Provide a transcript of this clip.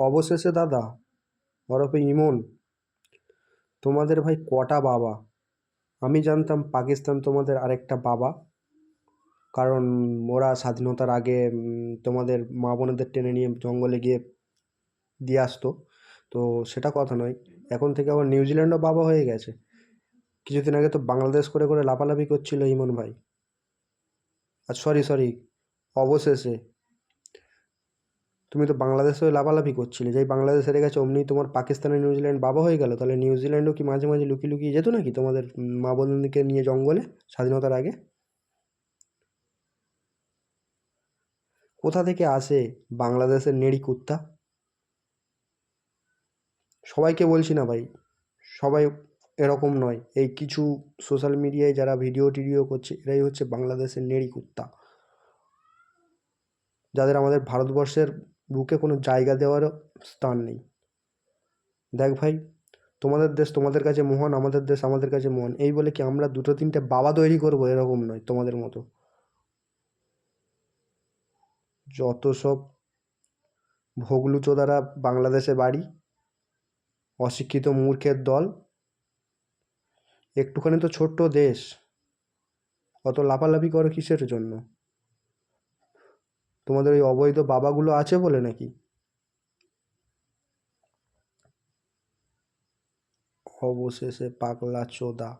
অবশেষে দাদা, ওরফে ইমন, তোমাদের ভাই কটা বাবা? আমি জানতাম পাকিস্তান তোমাদের আরেকটা বাবা, কারণ ওরা স্বাধীনতার আগে তোমাদের মা বোনেদের টেনে নিয়ে জঙ্গলে গিয়ে দিয়ে আসতো। তো সেটা কথা নয়, এখন থেকে আবার নিউজিল্যান্ডও বাবা হয়ে গেছে। কিছুদিন আগে তো বাংলাদেশ করে করে লাফালাফি করছিল ইমন ভাই। আর সরি সরি, অবশেষে তুমি তো বাংলাদেশ হয়ে লাফালাফি করছিলে, যেই বাংলাদেশ হেরে গেছে অমনি তোমার পাকিস্তান আর নিউজিল্যান্ড বাবা হয়ে গেল। তাহলে নিউজিল্যান্ডও কি মাঝে মাঝে লুকিয়ে লুকিয়ে যেত নাকি তোমাদের মা বোনদেরকে নিয়ে জঙ্গলে স্বাধীনতার আগে? কোথা থেকে আসে বাংলাদেশের নেড়ি কুত্তা? সবাইকে বলছি না ভাই, সবাই এরকম নয়। এই কিছু সোশ্যাল মিডিয়ায় যারা ভিডিও টিডিও করছে এরাই হচ্ছে বাংলাদেশের নেড়ি কুত্তা, যাদের আমাদের ভারতবর্ষের বুকে কোনো জায়গা দেওয়ারও স্থান নেই। দেখ ভাই, তোমাদের দেশ তোমাদের কাছে মহান, আমাদের দেশ আমাদের কাছে মহান, এই বলে কি আমরা দুটো তিনটে বাবা তৈরি করবো? এরকম নয় তোমাদের মতো। যত সব ভোগলু চোদারা বাংলাদেশে বাড়ি, অশিক্ষিত মূর্খের দল। একটুখানি তো ছোট্ট দেশ, অত লাফালাফি করো কিসের জন্য? তোমাদের ওই অবৈধ বাবাগুলো আছে বলে নাকি? অবশেষে পাগলা চোদা।